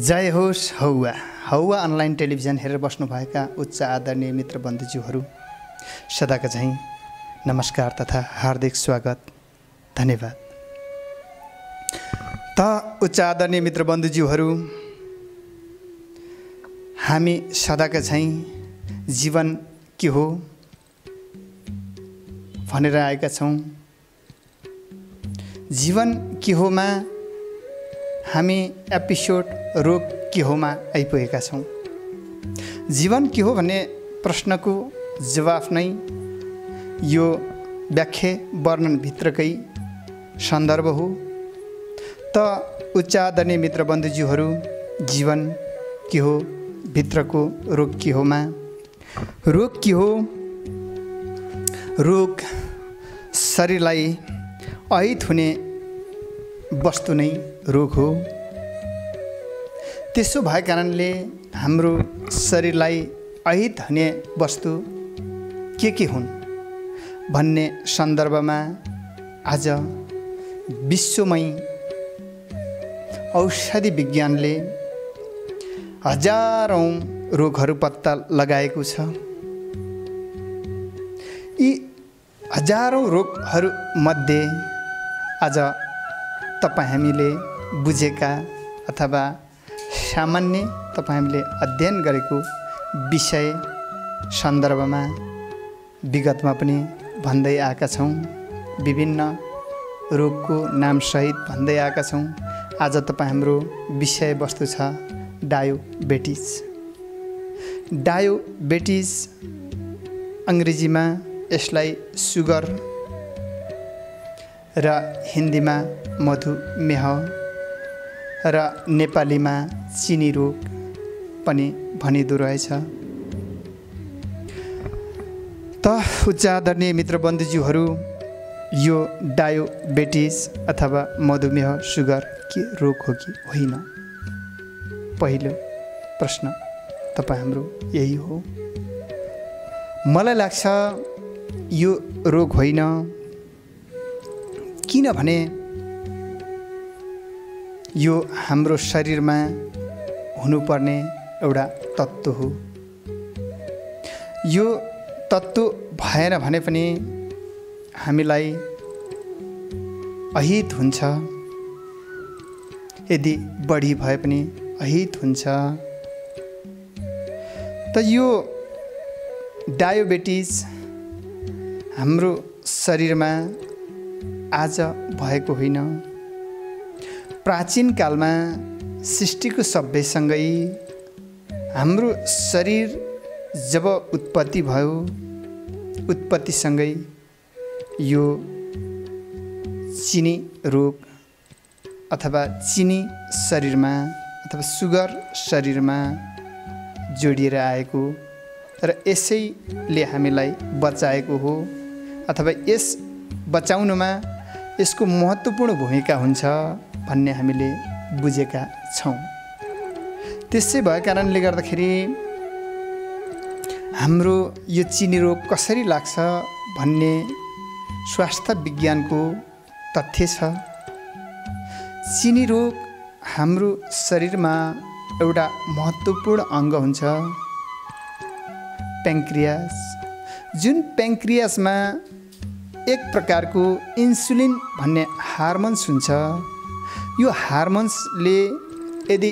जय होस् हौवा हौवा अनलाइन टेलिभिजन हेरेर बस्नुभएका उच्च आदरणीय मित्र बन्धुज्यूहरू सदाका झैं नमस्कार तथा हार्दिक स्वागत धन्यवाद। त उच्च आदरणीय मित्र बन्धुज्यूहरू, हामी सदाका झैं जीवन के हो भनेर आएका छौं। जीवन के होमा हामी एपिसोड रोग के होमा आइपुगेका छौं। जीवन के हो भन्ने प्रश्नको जवाफ नै यो व्याख्या वर्णन भित्रकै सन्दर्भ हो। त उच्च आदरणीय मित्र बन्धुज्यूहरू, जीवन के हो भित्रको रोग के होमा रोग के हो? रोग शरीरलाई अहित हुने वस्तु नै रोग हो। त्यसो भए कारणले हाम्रो शरीरलाई अहित हुने वस्तु के हुन् भन्ने सन्दर्भमा आज विश्वमै औषधि विज्ञानले हजारौं रोगहरू पत्ता लगाएको छ। यी हजारौं रोगहरू मध्ये आज तपाईं हामीले बुझेका अथवा सामान्य तपाईं हामीले अध्ययन गरेको विषय सन्दर्भमा विगतमा पनि भन्दै आएका छौं। विभिन्न रोगको नामसहित भन्दै आएका छौं। आज तपाईं हाम्रो विषयवस्तु छ डायोबेटिस। डायोबेटिस अंग्रेजीमा यसलाई सुगर र हिन्दीमा मधुमेह र नेपालीमा चिनी रोग पनि भनिदो रहेछ। त उच्च आदरणीय मित्र बन्धुज्यूहरू, यो डायोबेटिस अथवा मधुमेह सुगर के रोग हो कि होइन? पहिलो प्रश्न तपाईं हाम्रो यही हो। मलाई लाग्छ यो रोग होइन, किनभने यो हाम्रो शरीरमा हुनुपर्ने एउटा तत्त्व हो। यो तत्त्व भएन भने पनि हामीलाई अहित हुन्छ। यदि बढी भए पनि अहित हुन्छ। त यो डायोबेटिस हाम्रो शरीरमा आज भएको होइन। प्राचीन कालमा सृष्टिको सभ्यसँगै हाम्रो शरीर जब उत्पत्ति भयो, उत्पत्तिसँगै यो चिनी रोग अथवा चिनी शरीरमा अथवा सुगर शरीरमा जोडिएर आएको र यसैले हामीलाई बचाएको हो अथवा यस बचाउनमा यसको महत्त्वपूर्ण भूमिका हुन्छ भन्ने हामीले बुझेका छौं। त्यसै भएको कारणले गर्दाखेरि हाम्रो यो चिनी रोग कसरी लाग्छ भन्ने स्वास्थ्य विज्ञानको तथ्य छ। चिनी रोग हाम्रो शरीरमा एउटा महत्त्वपूर्ण अंग हुन्छ, प्याङ्क्रियास। जुन प्याङ्क्रियासमा एक प्रकारको इन्सुलिन भन्ने हार्मोन्स हुन्छ। यो हार्मोन्सले यदि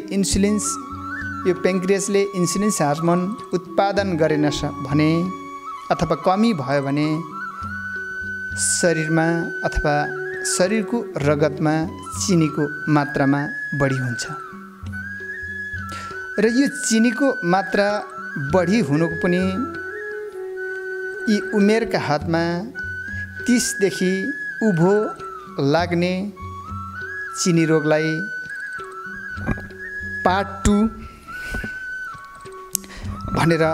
यो प्याङ्क्रियासले इन्सुलिन हार्मोन उत्पादन गरेन भने अथवा कमी भयो भने शरीरमा अथवा शरीरको रगतमा चिनीको मात्रामा बढी हुन्छ र यो चिनीको मात्रा बढी हुनुको पनि यी उमेरका हदमा 30 देखि उभो लाग्ने चिनी रोगलाई पार्ट 2 भनेर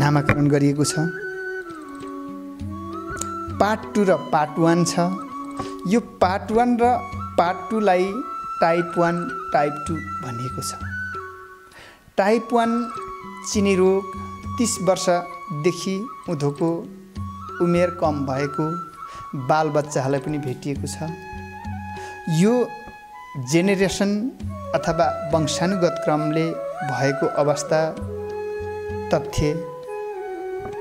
नामाकरण गरिएको छ। पार्ट 2 र पार्ट 1 छ। यो पार्ट 1 र पार्ट 2 लाई टाइप 1 टाइप 2 भनिएको छ। टाइप 1 चिनी रोग 30 वर्षदेखि उँधोको उमेर कम भएको बालबच्चाहरूलाई पनि भेटिएको छ। यो जेनेरेसन अथवा वंशानुगत क्रमले भएको अवस्था तथ्य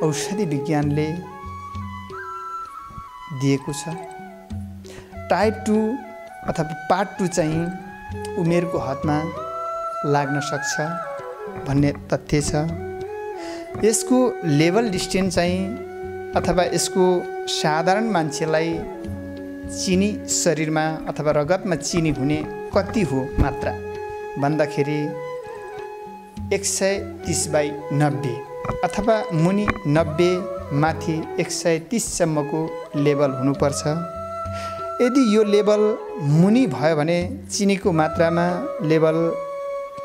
औषधि विज्ञानले दिएको छ। टाइप 2 अथवा पार्ट 2 चाहिँ उमेरको हदमा लाग्न सक्छ भन्ने तथ्य छ। यसको लेभल डिस्टेन्स चाहिँ अथवा यसको साधारण मान्छेलाई चिनी शरीरमा अथवा रगतमा चिनी हुने कति हो मात्रा भन्दाखेरि 130/90 अथवा मुनि 90 माथि 130 सम्मको लेभल हुनुपर्छ। यदि यो लेभल मुनि भयो भने चिनीको मात्रामा लेभल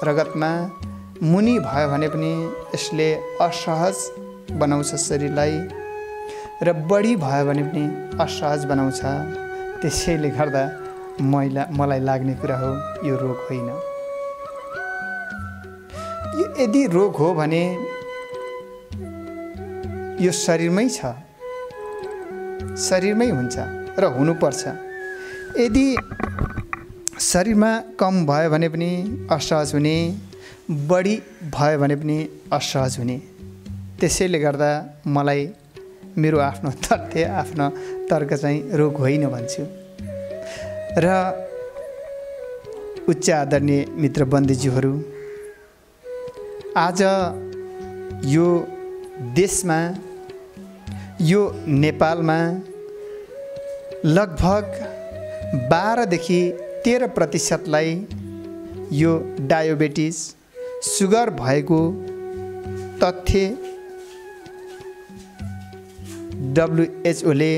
रगतमा मुनि भयो भने पनि यसले असहज बनाउँछ शरीरलाई र बढी भयो भने पनि असहज बनाउँछ। त्यसैले गर्दा मलाई लाग्ने कुरा हो यो रोग होइन। यो यदि रोग हो भने यो शरीरमै छ, शरीरमै हुन्छ र हुनुपर्छ। यदि शरीरमा कम भयो भने पनि असहज हुने, बढी भयो भने पनि असहज हुने। त्यसैले गर्दा मलाई मेरो आफ्नो तथ्य आफ्नो तर्क चाहिँ रोग होइन भन्छु। र उच्च आदरणीय मित्र बन्धुज्यूहरू, आज यो देशमा यो नेपालमा लगभग 12देखि 13% यो डायबिटिज सुगर भएको तथ्य WHO ले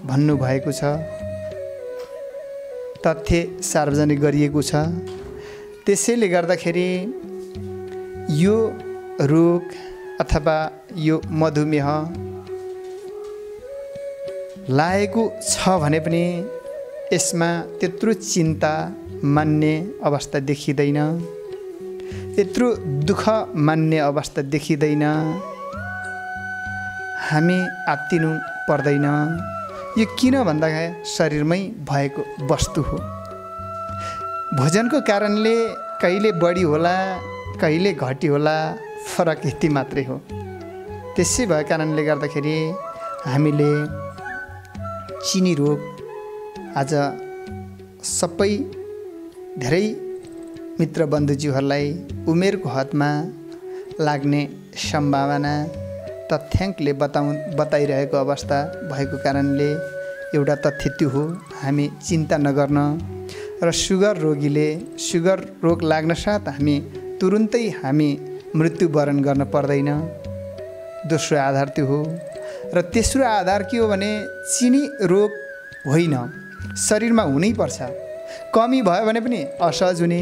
भन्नुभएको छ, तथ्य सार्वजनिक गरिएको छ। त्यसैले गर्दाखेरि यो रोग अथवा यो मधुमेह लागेको छ भने पनि यसमा त्यत्रो चिन्ता मान्ने अवस्था देखिँदैन, यत्रो दुःख मान्ने अवस्था देखिँदैन। हामी आत्तिनु पर्दैन। यो किन भन्दाखेरि शरीरमै भएको वस्तु हो। भोजनको कारणले कहिले बढी होला कहिले घटी होला, फरक यति मात्रै हो। त्यसै भएको कारणले गर्दाखेरि हामीले चिनी रोग आज सबै धेरै मित्र बन्धुज्यूहरूलाई उमेरको हदमा लाग्ने सम्भावना तथ्याङ्कले बताइरहेको अवस्था भएको कारणले एउटा तथ्य त्यो हो। हामी चिन्ता नगर्न र सुगर रोगीले सुगर रोग लाग्न साथ हामी तुरुन्तै हामी मृत्युवरण गर्न पर्दैन। दोस्रो आधार त्यो हो। र तेस्रो आधार के हो भने चिनी रोग होइन, शरीरमा हुनैपर्छ। कमी भयो भने पनि असहज हुने,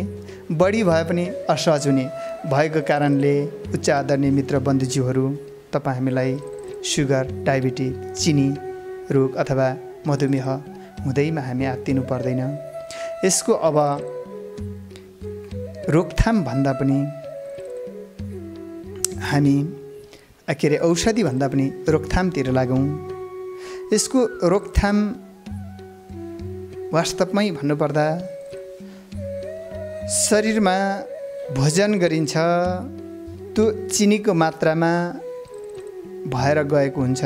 बढी भए पनि असहज हुने भएको कारणले उच्च आदरणीय मित्र बन्धुज्यूहरू, तपाईँ हामीलाई सुगर, डायबिटिज, चिनी रोग अथवा मधुमेह हुँदैमा हामी आत्तिनु पर्दैन। यसको अब रोकथाम भन्दा पनि हामी औषधि भन्दा पनि रोकथामतिर लागौँ। यसको रोकथाम वास्तवमै भन्नुपर्दा शरीरमा भोजन गरिन्छ त्यो चिनीको मात्रामा भएर गएको हुन्छ।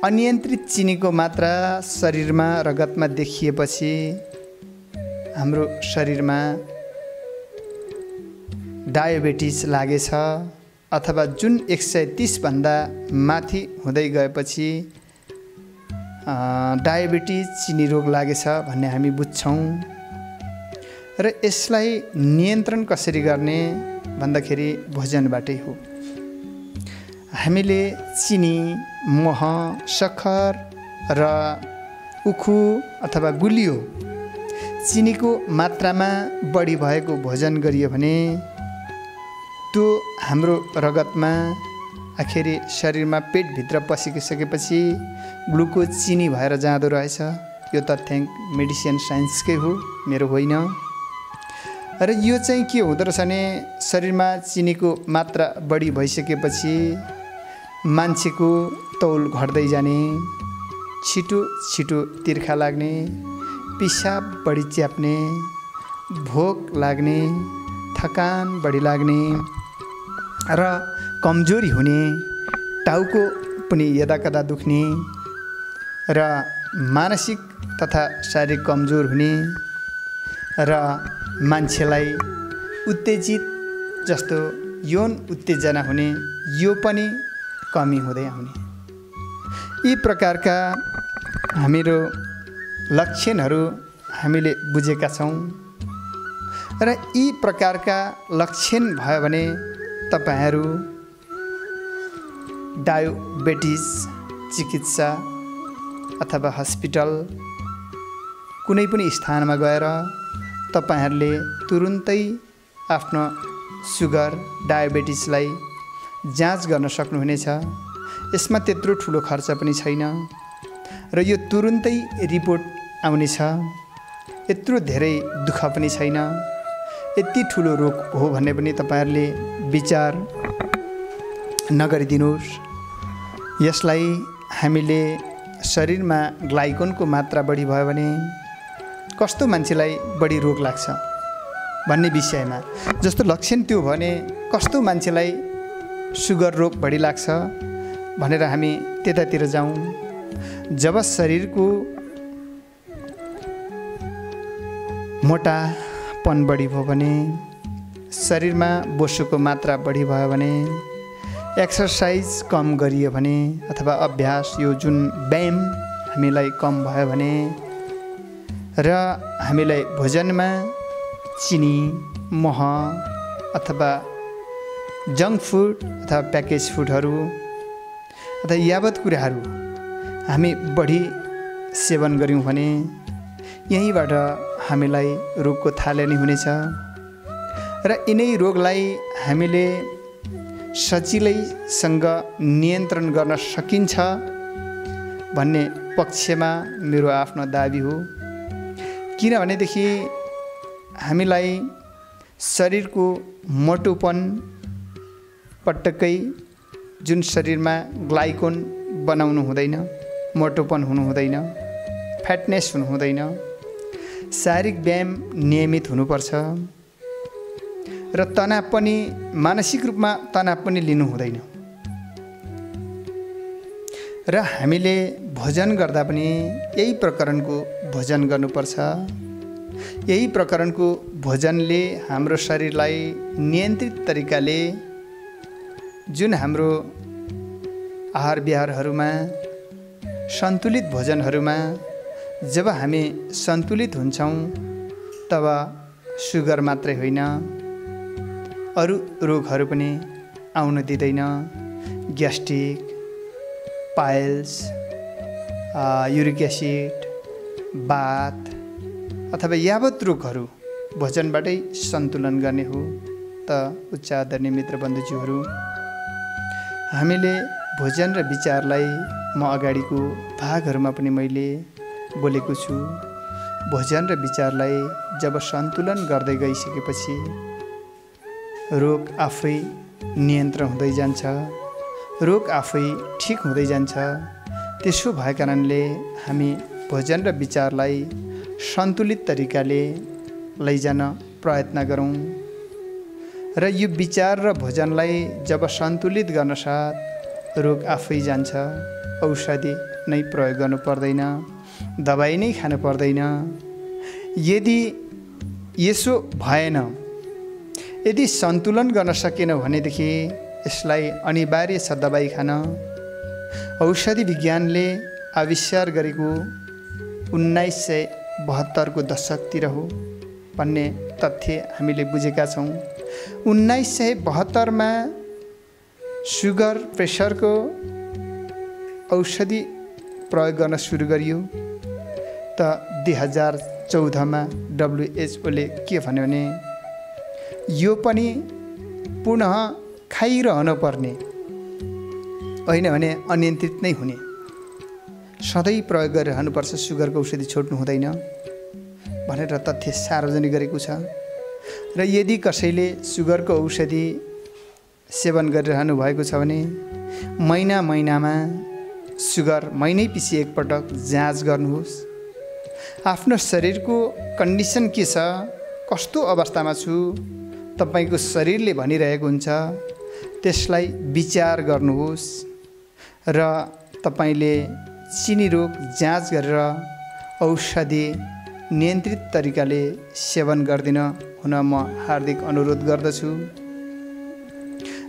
अनियन्त्रित चिनीको मात्रा शरीरमा रगतमा देखिएपछि हाम्रो शरीरमा डायबिटिज लागेछ अथवा जुन 130 भन्दा माथि हुँदै गएपछि डायबिटिज चिनी रोग लागेछ भन्ने हामी बुझ्छौँ। र यसलाई नियन्त्रण कसरी गर्ने भन्दाखेरि भोजनबाटै हो। हामीले चिनी, मह, सक्खर र उखु अथवा गुलियो चिनीको मात्रामा बढी भएको भोजन गरियो भने त्यो हाम्रो रगतमा आखिरी शरीरमा पेटभित्र पसिसकेपछि ग्लुकोज चिनी भएर जाँदो रहेछ। यो तथ्याङ्क मेडिसिन साइन्सकै हो, मेरो होइन। र यो चाहिँ के हुँदो रहेछ भने शरीरमा चिनीको मात्रा बढी भइसकेपछि मान्छेको तौल घट्दै जाने, छिटो छिटो तिर्खा लाग्ने, पिसाब बढी च्याप्ने, भोक लाग्ने, थकान बढी लाग्ने र कमजोरी हुने, टाउको पनि यदाकदा दुख्ने र मानसिक तथा शारीरिक कमजोर हुने र मान्छेलाई उत्तेजित जस्तो यौन उत्तेजना हुने, यो पनि कमी हुँदै आउने। यी प्रकारका हामीहरू लक्षणहरू हामीले बुझेका छौँ र यी प्रकारका लक्षण भयो भने तपाईहरू डायबिटिज चिकित्सा अथवा हस्पिटल कुनै पनि स्थानमा गएर तपाईहरूले तुरुन्तै आफ्नो सुगर डायबिटिसलाई जाँच गर्न सक्नुहुनेछ। यसमा त्यत्रो ठुलो खर्च पनि छैन र यो तुरुन्तै रिपोर्ट आउनेछ। यत्रो धेरै दुःख पनि छैन। यति ठुलो रोग हो भन्ने पनि तपाईहरूले विचार नगरिदिनुहोस्। यसलाई हामीले शरीरमा ग्लाइकोनको मात्रा बढी भयो भने कस्तो मान्छेलाई बढी रोग लाग्छ भन्ने विषयमा, जस्तो लक्षण त्यो भने कस्तो मान्छेलाई सुगर रोग बढी लाग्छ भनेर हामी त्यतातिर जाउँ। जब शरीरको मोटापन बढी भयो भने, शरीरमा बोसोको मात्रा बढी भयो भने, एक्सर्साइज कम गरियो भने अथवा अभ्यास यो जुन व्यायाम हामीलाई कम भयो भने र हामीलाई भोजनमा चिनी, मह अथवा जङ्क फुड अथवा प्याकेज फुडहरू अथवा यावत कुराहरू हामी बढी सेवन गऱ्यौँ भने यहीँबाट हामीलाई रोगको थालनी हुनेछ र यिनै रोगलाई हामीले सजिलैसँग नियन्त्रण गर्न सकिन्छ भन्ने पक्षमा मेरो आफ्नो दाबी हो। किनभनेदेखि हामीलाई शरीरको मोटोपन पटक्कै जुन शरीरमा ग्लाइकोन बनाउनु हुँदैन, मोटोपन हुनु हुँदैन, फ्याटनेस हुनु हुँदैन। शारीरिक व्यायाम नियमित हुनुपर्छ र तनाव पनि मानसिक रूपमा तनाव पनि लिनु हुँदैन। र हामीले भोजन गर्दा पनि यही प्रकरणको भोजन गर्नुपर्छ। यही प्रकरणको भोजनले हाम्रो शरीरलाई नियन्त्रित तरिकाले जुन हाम्रो आहार विहारहरूमा सन्तुलित भोजनहरूमा जब हामी सन्तुलित हुन्छौँ तब सुगर मात्रै होइन अरू रोगहरू पनि आउन दिँदैन। ग्यास्ट्रिक, पाइल्स, युरिक एसिड, बात अथवा यावत रोगहरू भोजनबाटै सन्तुलन गर्ने हो। त उच्च आदरणीय मित्र बन्धुज्यूहरू, हामीले भोजन र विचारलाई म अगाडिको भागहरूमा पनि मैले बोलेको छु। भोजन र विचारलाई जब सन्तुलन गर्दै गइसकेपछि रोग आफै नियन्त्रण हुँदै जान्छ, रोग आफै ठिक हुँदै जान्छ। त्यसो भए कारणले हामी भोजन र विचारलाई सन्तुलित तरिकाले लैजान प्रयत्न गरौँ र यो विचार र भोजनलाई जब सन्तुलित गर्न साथ रोग आफै जान्छ। औषधि नै प्रयोग गर्नु पर्दैन, दबाई नै खानु पर्दैन। यदि यसो भएन, यदि सन्तुलन गर्न सकेन भनेदेखि यसलाई अनिवार्य छ दबाई खान। औषधि विज्ञानले आविष्कार गरेको 1972 को दशकतिर हो भन्ने तथ्य हामीले बुझेका छौँ। 1972 मा सुगर प्रेसरको औषधि प्रयोग गर्न सुरु गरियो। त 2014 मा WHO ले के भन्यो भने यो पनि पुनः खाइरहनु पर्ने होइन भने अनियन्त्रित नै हुने, सधैँ प्रयोग गरिरहनुपर्छ, सुगरको औषधि छोड्नु हुँदैन भनेर तथ्य सार्वजनिक गरेको छ। र यदि कसैले सुगरको औषधि सेवन गरिरहनु भएको छ भने महिनामा सुगर महिनै पछि एकपटक जाँच गर्नुहोस् आफ्नो शरीरको कन्डिसन के छ, कस्तो अवस्थामा छु तपाईको शरीरले भनिरहेको हुन्छ। त्यसलाई विचार गर्नुहोस् र तपाईले चिनी रोग जाँच गरेर औषधि नियन्त्रित तरिकाले सेवन गर्दिन हुन म हार्दिक अनुरोध गर्दछु।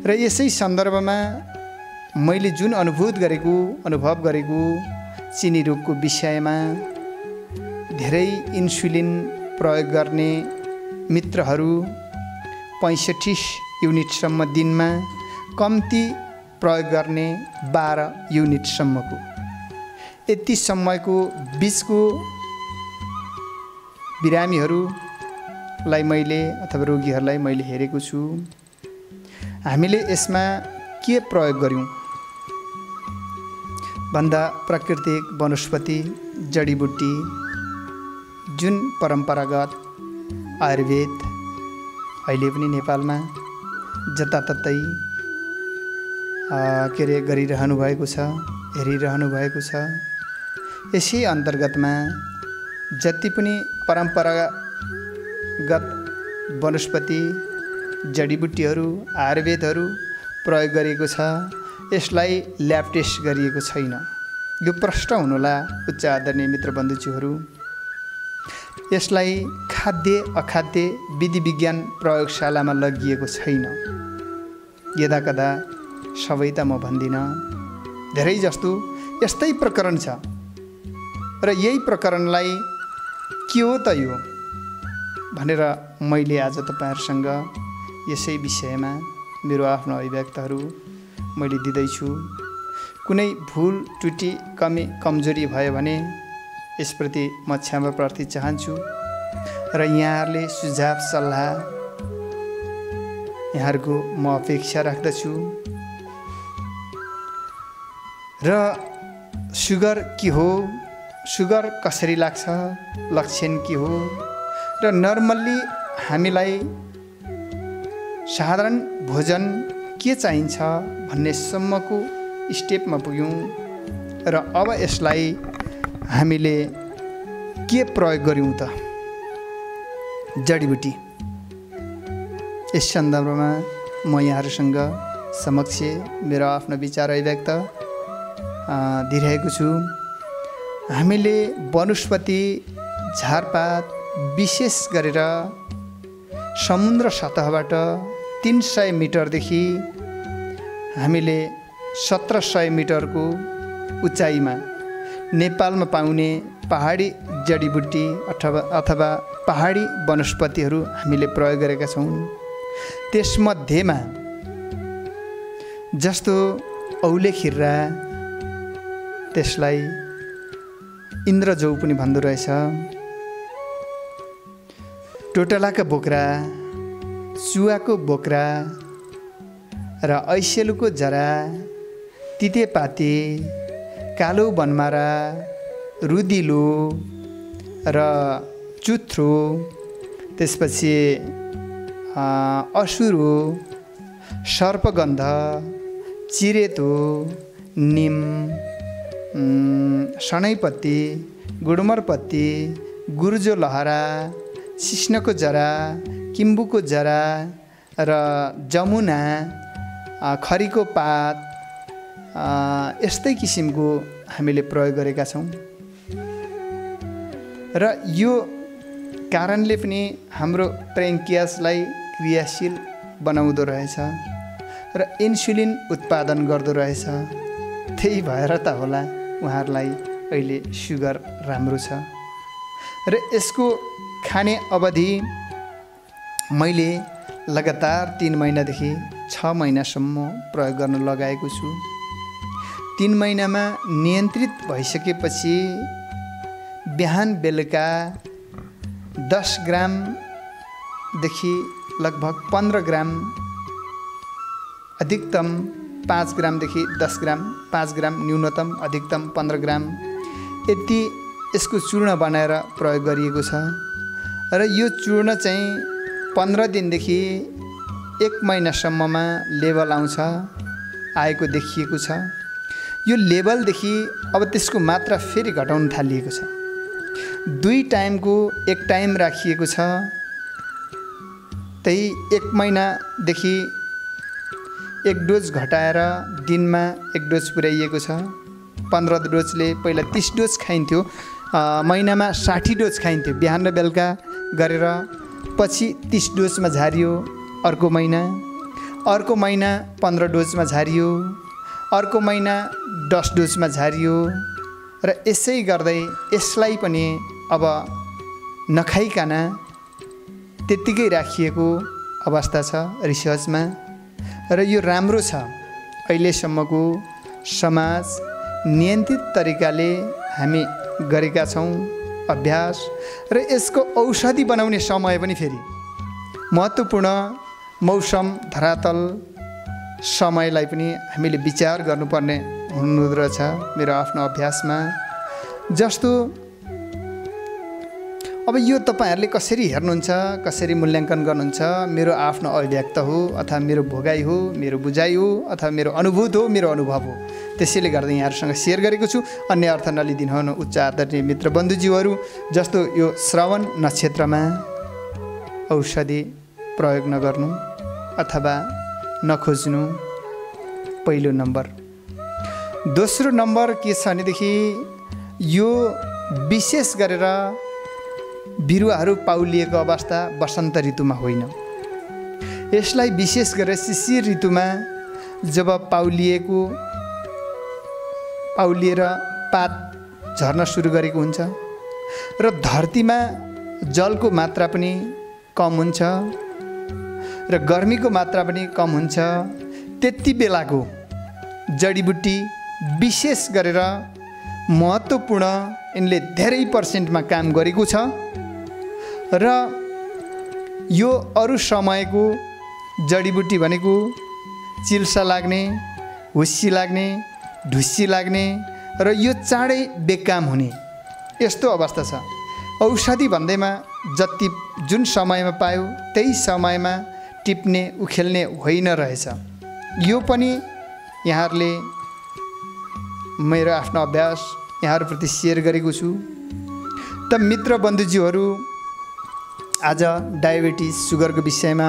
र यसै सन्दर्भमा मैले जुन अनुभव गरेको चिनी रोगको विषयमा धेरै इन्सुलिन प्रयोग गर्ने मित्रहरू 65 युनिटसम्म दिनमा, कम्ती प्रयोग गर्ने 12 युनिटसम्मको, यति समयको बिचको बिरामीहरूलाई मैले अथवा रोगीहरूलाई मैले हेरेको छु। हामीले यसमा के प्रयोग गर्यौं भन्दा प्राकृतिक वनस्पति जडीबुटी जुन परम्परागत आयुर्वेद अहिले पनि नेपालमा जताततै गरिरहनु भएको छ, हेरिरहनु भएको छ। यसै अन्तर्गतमा जति पनि परम्परागत वनस्पति जडीबुटीहरू आयुर्वेदहरू प्रयोग गरिएको छ, यसलाई ल्याब टेस्ट गरिएको छैन। यो प्रश्न हुनुला उच्च आदरणीय मित्रबन्धुज्यूहरू। यसलाई खाद्य अखाद्य विधि विज्ञान प्रयोगशालामा लगिएको छैन। यदाकदा सबै त म भन्दिनँ, धेरै जस्तो यस्तै प्रकरण छ र यही प्रकरणलाई के हो त यो भनेर मैले आज तपाईहरुसँग यसै विषयमा मेरो आफ्नो अभिव्यक्तिहरू मैले दिँदैछु। कुनै भुल त्रुटि कमी कमजोरी भयो भने यसप्रति म क्षमा प्रार्थी चाहन्छु र यहाँहरूले सुझाव सल्लाह यहाँहरूको म अपेक्षा राख्दछु। र सुगर के हो, सुगर कसरी लाग्छ, लक्षण के हो र नर्मल्ली हामीलाई साधारण भोजन के चाहिन्छ भन्ने सम्मको स्टेपमा पुग्यौं र अब यसलाई हामीले के प्रयोग गर्यौं त जडीबुटी। यस सन्दर्भमा म यहाँहरुसँग समक्ष मेरो आफ्नो विचार अभिव्यक्त दिइरहेको छु। हामीले वनस्पति झारपात विशेष गरेर समुद्र सतहबाट 300 मिटरदेखि हामीले 1700 मिटरको उचाइमा नेपालमा पाउने पहाडी जडीबुटी अथवा पहाडी वनस्पतिहरू हामीले प्रयोग गरेका छौं। त्यसमध्येमा जस्तो औले खिर्रा, त्यसलाई इन्द्रजौ पनि भन्दो रहेछ, टोटलाका बोक्रा, चुवाको बोक्रा र ऐसेलुको जरा, तितेपाती, कालो बनमारा, रुदिलो र चुथ्रो, त्यसपछि असुरो, सर्पगन्ध, चिरेतो, निम, सनैपत्ती, गुडमरपत्ती, गुर्जो लहरा, सिस्नको जरा, किम्बुको जरा र जमुना, खरीको पात, यस्तै किसिमको हामीले प्रयोग गरेका छौं। र यो कारणले पनि हाम्रो प्यान्क्रियासलाई क्रियाशील बनाउँदो रहेछ र इन्सुलिन उत्पादन गर्दो रहेछ। त्यही भएर त होला उहाँहरूलाई अहिले सुगर राम्रो छ। र यसको खाने अवधि मैले लगातार 3 महिनादेखि 6 महिनासम्म प्रयोग गर्न लगाएको छु। 3 महिनामा नियन्त्रित भइसकेपछि बिहान बेलुका 10 ग्रामदेखि लगभग 15 ग्राम, अधिकतम 5 ग्रामदेखि 10 ग्राम, 5 ग्राम न्यूनतम, अधिकतम 15 ग्राम यति यसको चूर्ण बनाएर प्रयोग गरिएको छ। र यो चूर्ण चाहिँ 15 दिनदेखि 1 महिनासम्ममा लेभल आएको देखिएको छ। यो लेभलदेखि अब त्यसको मात्रा फेरि घटाउन थालिएको छ। 2 टाइमको 1 टाइम राखिएको छ। त्यही 1 महिनादेखि 1 डोज घटाएर दिनमा 1 डोज पुर्याइएको छ। 15 डोजले पहिला 30 डोज खाइन्थ्यो, महिनामा 60 डोज खाइन्थ्यो बिहान र बेलुका गरेर। पछि 30 डोजमा झारियो, अर्को महिना 15 डोजमा झारियो, अर्को महिना 10 डोजमा झारियो र यसै गर्दै यसलाई पनि अब नखाइकन त्यत्तिकै राखिएको अवस्था छ रिसर्चमा। र यो राम्रो छ। अहिलेसम्मको समाज नियन्त्रित तरिकाले हामी गरेका छौँ अभ्यास, र यसको औषधि बनाउने समय पनि फेरि महत्त्वपूर्ण मौसम धरातल समयलाई पनि हामीले विचार गर्नुपर्ने हुँदो रहेछ मेरो आफ्नो अभ्यासमा। जस्तो अब यो तपाईहरूले कसरी हेर्नुहुन्छ, कसरी मूल्याङ्कन गर्नुहुन्छ, मेरो आफ्नो अभिव्यक्त हो अथवा मेरो भोगाइ हो, मेरो बुझाइ हो अथवा मेरो अनुभूत हो, मेरो अनुभव हो। त्यसैले गर्दा यहाँहरूसँग सेयर गरेको छु। अन्य अर्थ नलिदिनुहुन उच्च आदरणीय मित्र बन्धुज्यूहरू। जस्तो यो श्रवण नक्षत्रमा औषधि प्रयोग नगर्नु अथवा नखोज्नु पहिलो नम्बर। दोस्रो नम्बर के छ भनेदेखि यो विशेष गरेर बिरुवाहरू पाउलिएको अवस्था वसन्त ऋतुमा होइन। यसलाई विशेष गरेर शिशिर ऋतुमा जब पाउलिएर पात झर्न सुरु गरेको हुन्छ र धरतीमा जलको मात्रा पनि कम हुन्छ र गर्मीको मात्रा पनि कम हुन्छ, त्यति बेलाको जडीबुटी विशेष गरेर महत्त्वपूर्ण, यिनले धेरै पर्सेन्टमा काम गरेको छ। र यो अरू समयको जडीबुटी भनेको चिल्सा लाग्ने, हुस्सी लाग्ने, ढुस्सी लाग्ने र यो चाँडै बेकाम हुने यस्तो अवस्था छ। औषधि भन्दैमा जति जुन समयमा पायो त्यही समयमा टिप्ने उखेल्ने होइन रहेछ। यो पनि यहाँहरूले मेरो आफ्नो अभ्यास यहाँहरूप्रति सेयर गरेको छु। त मित्र बन्धुज्यूहरू, आज डायबिटिज सुगरको विषयमा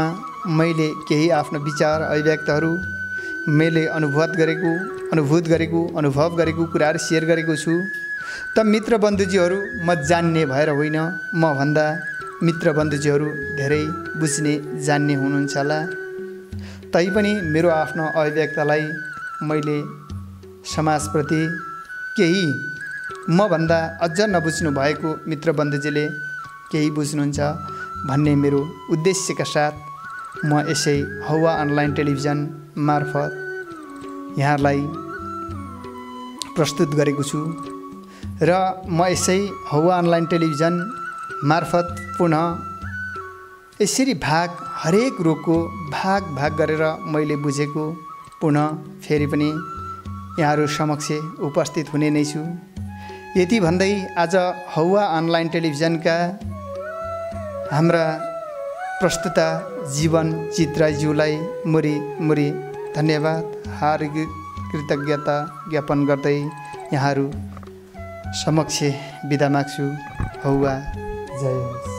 मैले केही आफ्नो विचार अभिव्यक्तहरू मैले अनुभव गरेको कुराहरू सेयर गरेको छु। त मित्र बन्धुज्यूहरू, म जान्ने भएर होइन, म भन्दा मित्र बन्धुज्यूहरू धेरै बुझ्ने जान्ने हुनुहुन्छ होला। तैपनि मेरो आफ्नो अभिव्यक्तलाई मैले समाजप्रति केही म भन्दा अझ नबुझ्नु भएको मित्र बन्धुजीले केही बुझ्नुहुन्छ भन्ने मेरो उद्देश्यका साथ म यसै हौवा अनलाइन टेलिभिजन मार्फत यहाँहरूलाई प्रस्तुत गरेको छु। र म यसै हौवा अनलाइन टेलिभिजन मार्फत पुनः यसरी हरेक रोगको भाग गरेर मैले बुझेको पुनः फेरि पनि यहाँहरू समक्ष उपस्थित हुने नै छु। यति भन्दै आज हौवा अनलाइन टेलिभिजनका हाम्रा प्रस्तुता जीवन चित्राज्यूलाई मुरी धन्यवाद हार्दिक कृतज्ञता ज्ञापन गर्दै यहाँहरू समक्ष बिदा माग्छु। हौवा जय होस्।